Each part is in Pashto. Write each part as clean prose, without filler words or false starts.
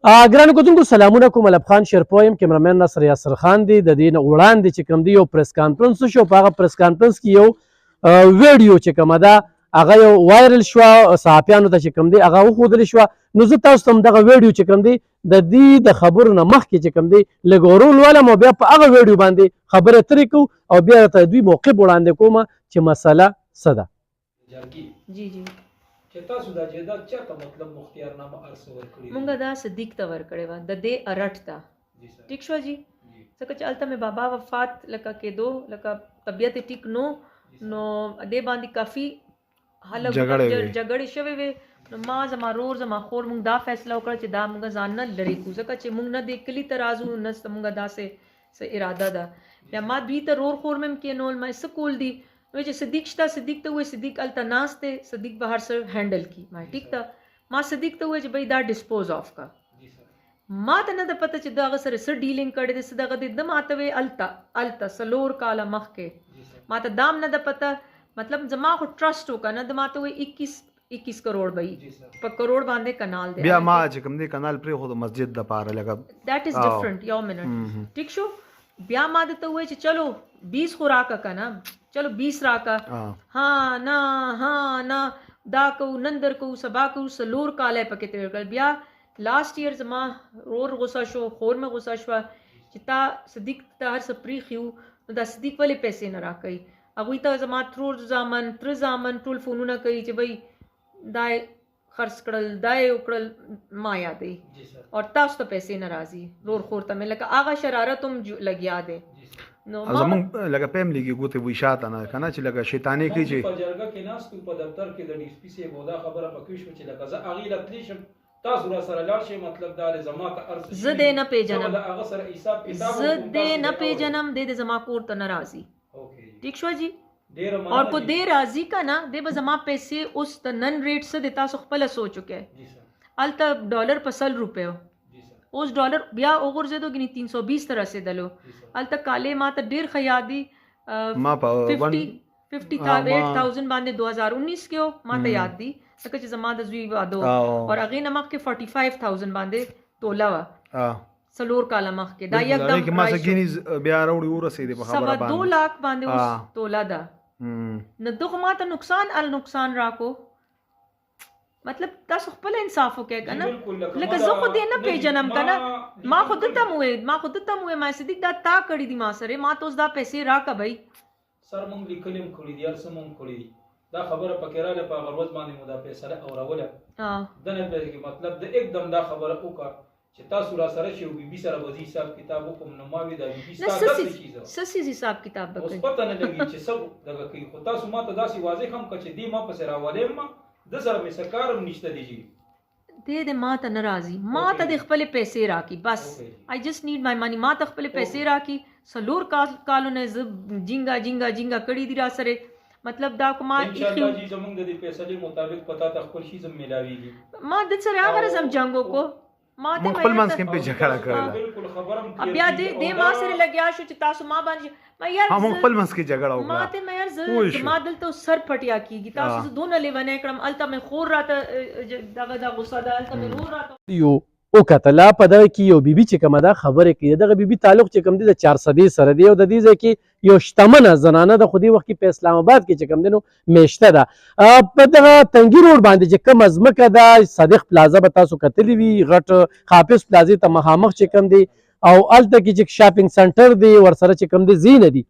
ګرانو کتونکو سلامونه کوم. الب خان شیرپو یم، کیمرامین ناصر یاسر خان دی. د دې نه وړاندې چې کوم دی یو پریس کانفرنس شو، په هغه پریس کانفرنس کې یو ویډیو چې کومه ده هغه یو وایرل شوه، صحافیانو ته چې کوم دی هغه وښودل شوه. نو زه تاسو ته هم دغه ویډیو چې کوم دی د دې د خبرو نه مخکې چې کوم دی لږ ورو لولم او بیا په هغه ویډیو باندې خبرې اترې کوو او بیا ته دوی موقف وړاندې کوم چې مسله څه ده. جی جی چې تاسو دا جیدات چاته مطلب مختیارنامه ارسه ورکړي؟ مونږ دا صدیق ته ورکړې وه، د دې ارټ ته. ټیک شوه جي. ځکه چې هلته مې بابا وفات لکه کېدو، لکه طبیعت یې ټیک نو دې باندې کافي جګړې شوې وې. نو ما زما رور زما خور مونږ دا فیصله وکړه چې دا مونږ ځان نه لرې کړو، ځکه چې مونږ نه دې کلي ته راځو، نه مونږ داسې څه اراده ده. بیا ما دوی ته رور خور مې هم کېنول، ما څه کول دي. وایي چې صدیق شته، صدیق ته وایي صدیق هلته ناست دی، صدیق به هر څه هینډل کړي. ما ټیک ده. ما صدیق ته وایي چې بھائی دا ډسپوز آف کا. ما ته نه ده پته چې د هغه سره څه ډیلینګ کړی دی، څه دغه دی. ده ما ته وایي هلته 4 کاله مخکې ما ته دام نه ده پته. مطلب زما خو ټرسټ وکړه نه. ده ما ته وایي 21 کروڑ به په کروڑ باندې کنال دی. بیا ما چې کوم دی کنال پرې خو د مسجد د پاره لګا دیٹ از ډیفرنٹ. یو منټ ټیک شو. بیا ما ته وایي چې چلو 20 خو راکا کنه، چلو 20 راکا. ها نه دا کو نن در کو سبا کو 4 کاله پکې تیر کړ. بیا لاست ایئر زما رور غوسه شو، خور مې غوسه شو چې تا صدیق ته هر څه پریخیو، نو دا صدیق ولې پیسې نه راکوي. هغوی ته زما ترور زامن تر زامن ټول فونونه کوي چې بھائی دا خرڅ کړل، دا یې وکړل، ما یادوي او تاسو ته پیسې نه راځي. رور خور ته مې لکه هغه شرارت هم لګیا دی. نو زمونږ لکه پیم لګي ګوتې وي شاته نه کنه چې لکه شیطانې کوي چې په جرګه کې ناست په دفتر کې د ډي اس پي سي بودا خبره پکې شو چې لکه زه هغې لتلی شم، تاسو را سره لاړ شئ. مطلب دا دی زما ته ارز زه دې نه پیژنم، هغه سره حساب کتاب زه دې نه پیژنم، دې زما کور ته نه راځي. ټیک شو جی. اور کو دې راځي که نه دې به زما پیسې اوس د نن ریټ څه دی تاسو خپله سوچوکئ. هلته ډالر په 100 روپیو، اوس ډالر بیا وغورځېدو ګنې 320 ته رسېدلو. هلته کالې ما ته ډېر ښه یاد دي 58,000 باندې 2019 کې و، ما ته یاد دي ځکه چې زما د زوی واده و. اور هغې نه مخکې 45,000 باندې توله وه 4 کاله مخکې. دا یکدم بیا راوړي ورسېدې په خبره باندې 2 लाख باندې اوس توله ده. نو دغه ما ته نقصان راکو. مطلب تاسو خپل انصاف وکړئ که نه. لکه زه خو دې نه پیژنم که نه. ما خو دته م وویل ما صدیق دا تا کړي دي ما سره، ما ته اوس دا پیسې راکړه بھائی. سر مونږ لیکلي هم کړي دي، هر څه مونږ کړي دي. دا خبره پکې راغله په هغه ورځ باندې مو دا فیصله اوروله. دنه کې مطلب د एकदम دا خبره وکړه چې تاسو را سره شي او بي بي سره به حساب کتاب وکم. نو ما وی دا بي بي سره سسي حساب کتاب وکړي. اوس پته نه لګي چې سب دغه کوي. خو تاسو ما ته داسې واضح هم کړه چې دی ما پسې راولې ما د سره مې څه کار هم نشته دی. دې ما ته نه راځي، ما ته د خپلې پیسې راکړي بس. آی جسٹ نیډ مای منی. ما ته خپلې پیسې راکړي. 4 کالو نه زه جینګا کړي دي را سره. مطلب دا کو ما انشاءالله جی زمونږ د دې فیصلې مطابق پتا ته خپل شي زم ملاويږي. ما د سره هغه رسم جنگو کو ما ته خپل منځ کې په جګړه کړل. بالکل خبرم بیا دې ما سره لګیا شو چې تاسو ما باندې ما یار هم خپل منځ کې جګړه وکړه. ما ته مې یار زه ما دلته سر پټیا کیږي. تاسو دونه لیونه کړم. الته مې خور راته دغه د غوسه ده، الته مې رور راته یو او کتلا په دغه کې یو بیبي چې کومه ده خبرې کوي. دغه بیبي تعلق چې کوم دی د 400 سره دی او د دې ځای کې یو شتمنه زنانه د خو دې وخت کې په اسلام آباد کې چې کوم دی نو میشته ده. په دغه تنګي روډ باندې چې کومه ځمکه ده صادق پلازا به تاسو کتلی وي، غټ حافظ پلازې ته مخامخ چې کوم دی او هلته کې چې شاپینګ سنټر دی ورسره چې کوم دی ځایونه دي.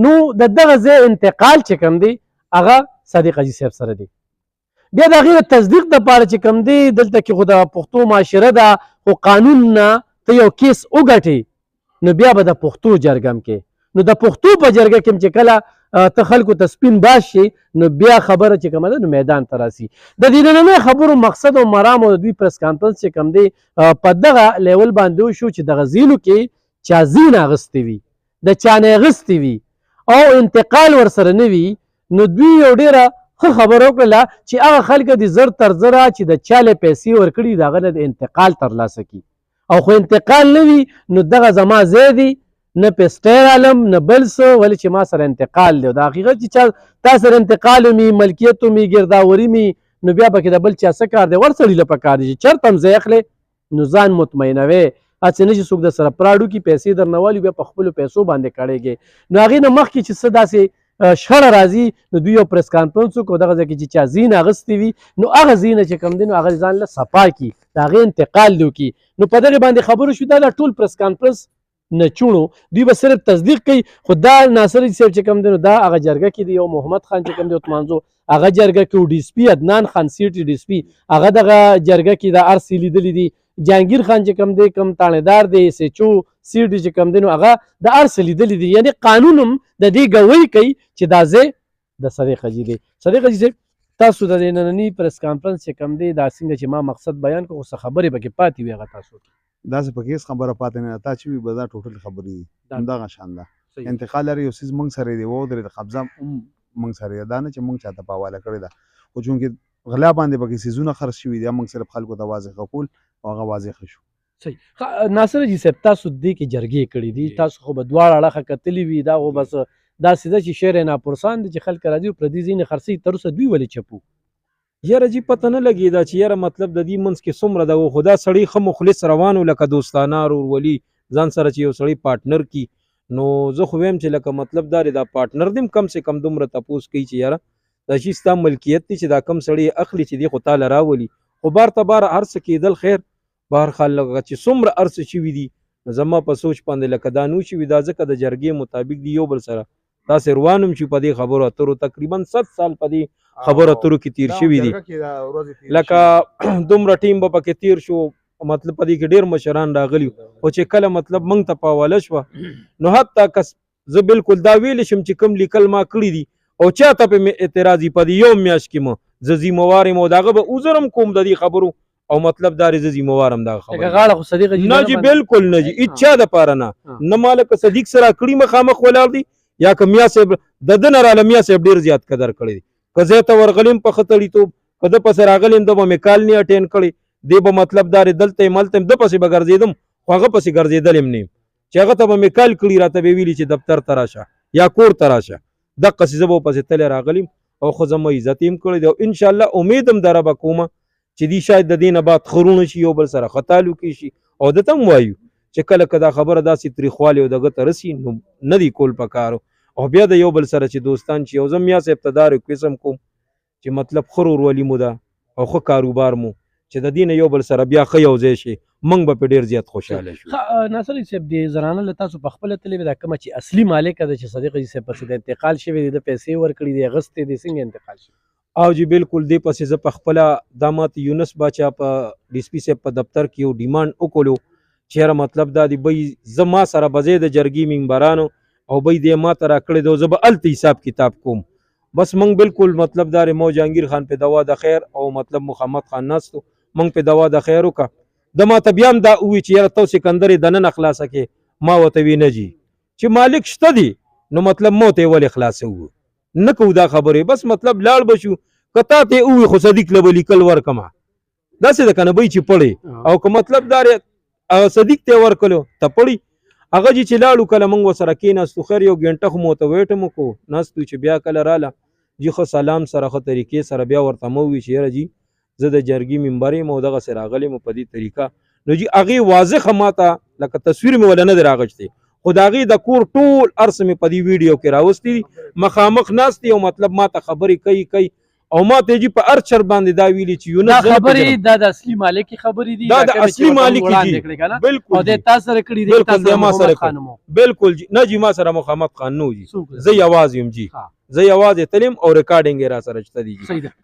نو د دغه ځای انتقال چې کوم دی هغه صادق حاجي صاحب سره دی. بیا د هغې د تصدیق دپاره چې کوم دی دلته کې خو د پښتو معاشره ده، خو قانون نه ته یو کیس وګټې نو بیا به د پښتو جرګه م کې. نو د پښتو په جرګه کې چې کله ته خلکو ته سپین باز شي نو بیا خبره چې کومه ده نو میدان ته راسي. د دې نننۍ خبرو مقصد او مرام او د دوی پریس کانفرنس چې کوم دی په دغه لیول باندې وشو چې دغه ځایونو کې چا ځین اغوستی وي، د چا نه اغوستی وي او انتقال ورسره نه وي. نو دوی یو ډېره ښه خبره وکړله چې هغه خلک د زر تر زره چې د چا له پیسې ورکړي د هغه نه د انتقال ترلاسه کړي. او خو انتقال نه وي نو دغه زما ځای دی، نه پیسټر عالم نه بل څه، ولې چې ما سره انتقال دی. د حقیقت چې تا سره انتقال ومي، ملکیت ومي، ګرداوري مي، نو بیا پکې د بل چا څه کار دی؟ ور سړي له پکار دی چې چېرته هم ځای اخلې نو ځان مطمئنوي هڅې نه چې څوک در سره پراډو کې پیسې درنه والي بیا په خپلو پیسو باندې کړېږي نو هغې نه مخکې چې څه داسې شخړه راځي نو دوی یو پریس کانفرنس وکړو دغه ځای کې چې چا زین اغوستی وي نو هغه زینه چې کوم دی نو هغه ځان له صفا کړي د هغې انتقال دې وکړي نو په دغې باندې خبرو شو دا ټول پریس کانفرنس نه چوڼو دوی به صرف تصدیق کوي خو دا ناصر صاحب چې کوم دی نو دا هغه جرګه کې دی یو محمد خان چې کوم دی عثمانزو هغه جرګه کې و ډي سي پي عدنان خان سیټي ډي سي پي هغه دغه جرګه کې د ارسي لیدلی دي جهانگیر خان چې کوم دی کوم تانیدار دی اس ایچ او سی ډي چې کوم دی نو هغه د ارس لیدلی دي یعنی قانون هم د دې ګوی کوي چې دا ځای د صدیق حاجي دی صدیق حاجي صاحب تاسو د نننی پریس کانفرنس چې کوم دی دا څنګه چې ما مقصد بیان کړو څه خبرې پکې پاتې وي هغه تاسو داسې پکې هېڅ خبره پاتې نه ده تا چې وي به دا ټوټل خبرې دي همدغه شان ده انتقال لري یو څیز موږ سره دی ودرېد قبضه هم موږ سره ده نه چې موږ چاته په حواله کړې ده خو چونکې غلا باندې پکې څیزونه خرڅ شوي دي موږ صرف خلکو ته واضح کول او هغه واضح شو صحیح ناصر جي صاحب تاسو دې کې جرګې کړې دي تاسو خو به دواړه اړخه کتلي وي دا خو بس دا سیده چې شعر ناپرسان دي چې خلک راځي او پردي ځینې خرڅوي تر اوسه دوی ولې چپو یاره جی پته نه لګېده چې یاره مطلب د دې منځ کې څومره ده خو دا سړی ښه مخلص روان و لکه دوستانه ورورولي ځان سره چې یو سړی پارټنر کی نو زه خو ویم چې لکه مطلب دا دا پارټنر دې کم سے کم دومره تپوس کوي چې یاره دا شي ستا ملکیت دی چې دا کم سړی اخلي چې دی خو تاله راولي خو بار ته بار هر څه کېدل خیر بهر حال لکه چې څومره هر څه شوي دي زما په سوچ باندې لکه دا نو شوي دا ځکه د جرګې مطابق دی یو بل سره تاسې روانم چې په دې خبرو اترو تقریبا 100 سال په دې خبرو اترو کې تیر شوي دي لکه دومره ټیم به پکې تیر شو مطلب په دې کې ډېر مشران راغلي خو چې کله مطلب موږ ته په حواله شوه نو حتی کس زه بالکل دا ویلی شم چې کوم لیکل ما کړي دي او چاته په اعتراض یې په دې یو میاشت کې مه زه ذمهوار یم او د هغه به عذر هم کوم د دې خبرو او مطلب دا زه ذمهوار هم دغه خبرو نه جي بالکل نه جي هېڅ چا دپاره نه ما لکه صدیق سره کړي مخامخ ولاړ دي یا که میا صاحب د ده نه راله میا صاحب ډېر زیات قدر کړی دی که ځای ته ورغلیم په ښه تړیتوب که ده پسې راغلیم ده به مې کال نه اټین کړی دی به مطلب دا دلته یې ملته یم ده پسې به ګرځېدم خو هغه پسې ګرځېدل یم نه یم چې هغه ته به مې کال کړي راته به ویلي چې دفتر ته راشه یا کور ته راشه دقسې زه به ورپسې تللی راغلیم او ښه زما عزت یې هم کړی دی او انشاءالله امید هم د ربه کومه چې دی شاید د دې نه بعد خرونه شي یو بل سره ښه تعلقې شي او ده ته هم وایو چې کله که دا خبره داسې تریخوالی او دغه ته رسي نو نه دی کول پکارو او بیا د یو بل سره چې دوستان چې یو زه میا صاحب ته دا ریکویسټ هم کوم چې مطلب ښه ورورولي مو ده او ښه کاروبار مو چې د دې نه یو بل سره بیا ښه یو ځای شي موږ به پرې ډېر زیات خوشحاله شو ناصر صاحب د زنانه له تاسو په خپله تللې وې دا کومه چې اصلي مالکه ده چې صدیق جي صاحب پسې د انتقال شوی دی د پیسې ورکړي دي اغوستې دي څنګه انتقال شوی او جی بالکل دې پسې زه په خپله دا ماته یونس باچا په ډي سي پي صاحب په دفتر کې یو ډیمانډ وکړلو چې یاره مطلب دا دی بی زه ما سره به ځای د جرګې ممبرانو او بی دې ما ته راکړی دی زه به هلته حساب کتاب کوم بس موږ بالکل مطلب دا مو جهانگیر خان په دوا د خیر او مطلب محمد خان ناستو موږ په دوا د خیر وکړه د ما ته بیا هم دا ووي چې یاره تو سکندر یې دننه خلاصه کې ما ورته وي نه جي چې مالک شته دی نو مطلب مو ته یې ولې خلاصوو نه کوو دا خبرې بس مطلب لاړ به شو که تا ته یې ووي خو صدیق له به لیکل ورکمه داسې ده که نه بی چې پړې او که مطلب دا صدیق ته یې ورکلو ته پړي هغه چې لاړو کله موږ ورسره کېناستو خیر یو ګنټه خو مو ورته ویټ هم وکړو ناستو چې بیا کله راله جي ښه سلام سره ښه طریقې سره بیا ورته مو ووي چې یاره جي زه د جرګې ممبر یم او دغسې راغلی یم په دې طریقه نو جي هغې واضحه ماته لکه تصویر مې وله نه دی راغشتی خو د هغې د کور ټول هر څه مې په دې ویډیو کې راوستي دي مخامخ ناست دي او مطلب ماته خبرې کوي او ما ته جی په هر چر باندې دا ویلي چې یونس خبرې دا د اصلي مالک خبرې دي دا د اصلي مالک دي بالکل او د تاسو سره کړی دي تاسو ما سره بالکل جی نه جی ما سره محمد خان نو جی زه یوازې یم جی زه یوازې تلم او ریکارډینګ را سره شته دي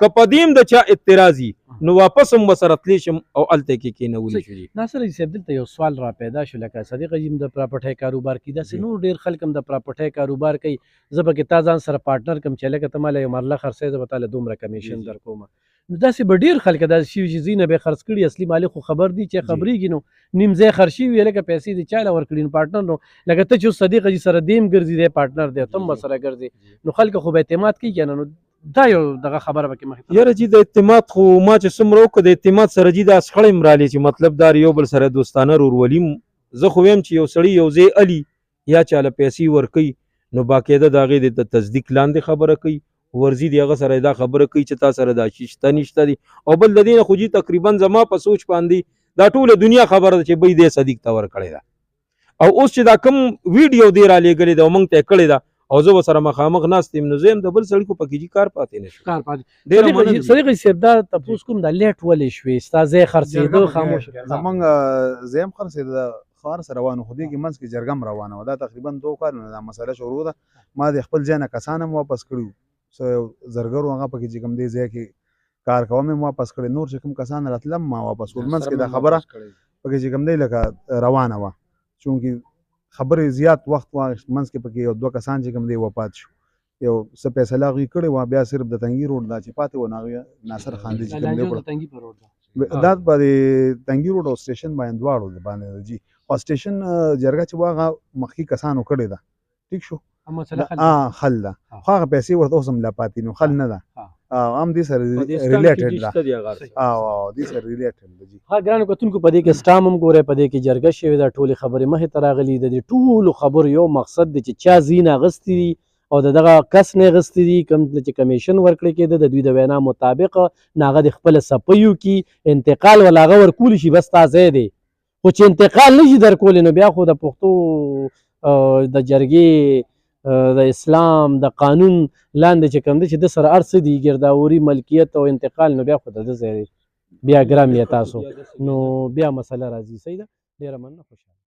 که پدیم د چا اعتراضي نو واپس هم وسره تلی شم او الته کې کېنولی شو جی ناصر جي صاحب دلته یو سوال را پیدا شو لکه صدیق جي د پراپرټۍ کاروبار کې داسې نور ډېر خلک هم د پراپرټۍ کاروبار کوي زه به کې تا ځان سره پارټنر کم چې لکه ته ماله یو مرله خرڅوې زه به تاله دومره کمیشن در کوم نو داسې به ډېر خلک داسې شوي چې ځینه به یې خرڅ کړي اصلي مالک خو خبر دي چې خبرېږي نو نیم ځای خرڅ شوي لکه پیسې دې چا له ورکړي نو پارټنر نو لکه ته چې صدیق جي سره دیم ګرځي دی پارټنر دی ته هم ورسره ګرځې نو خلک خو به اعتماد کوي که نه نو دا یو دغه خبره به کې مخې یاره جي د اعتماد خو ما چې څومره وکړه د اعتماد سره جي دا شخړې هم رالې چې مطلب دا یو بل سره دوستانه ورورولي زه خو ویم چې یو سړی یو ځای الي یا چاله پیسې ورکوي نو باقاعده د هغې د تصدیق لاندې خبره کوي ورځي د هغه سره دا خبره کوي چې تا سره دا شي شته نشته دي او بل د دې نه خو جي تقریبا زما په سوچ باندې دا ټوله دنیا خبره ده چې بې دې صدیق ته ورکړې ده او اوس چې دا کم ویډیو دی را لېږلې ده او موږ ته یې کړې ده او زه ورسره مخامخ ناست یم نو زه یم د بل سړي خو پکې جي کار پاتې نه شو کار پاتې ډېره مننه. صدیق صاحب دا تپوس کوم دا لیټ ولې شوې ستا ځای خرڅېده خاموش زمونږ زیم خرڅېده د ښار سره روانو خو دې کې منځ کې جرګه هم روانه وه دا تقریبا 2 کالونه دا مسله شروع ده ما د خپل ځای نه کسان هم واپس کړي څه زرګرو هغه پکې چې کوم دې ځای کې کار کوم هم واپس کړي نور چې کوم کسان راتلم ما واپس کړل منځ کې دا خبره پکې چې کوم دی لکه روانه وه چونکې خبرې زیات وخت واخیست منځ کې پکې یو 2 کسان چې کوم دی وفات شو یو څه فیصله هغوی کړې وه بیا صرف د تنګي روډ دا چې پاتې و نو هغوی ناصر خان دی چې کوم دی دا په د تنګي روډ او سټیشن باندې دواړو باندې جي او سټیشن جرګه چې هغه مخکې کسانو کړې ده ټیک شو خل ده خو هغه پیسې ورته اوس هم لا پاتې نو خل نه ده هم دې سره ریلیټډ ده دې سره ریلیټډ ده جي ها ګرانو کتونکو په دې کې سټام هم ګورئ په دې کې جرګه شوې ده ټولې خبرې مخې ته راغلي د دې ټولو خبرو یو مقصد دی چې چا ځینې اخیستي دي او دغه کس نه اخیستي دي کوم چې کمیشن ورکړی کېده د دوی د وینا مطابق نه هغه د خپله صفیو کې انتقال ولا هغه ورکولی شي بس تا ځای دی خو چې انتقال نه شي درکولی نو بیا خو د پښتو د جرګې د اسلام د قانون لاندې چې کوم دی چې د سره هر څه دي ګرداوري ملکیت او انتقال نو بیا خو د ده ځای دی بیا ګرام یې تاسو نو بیا مسله راځي صحیح ده ډېره مننه خوشحاله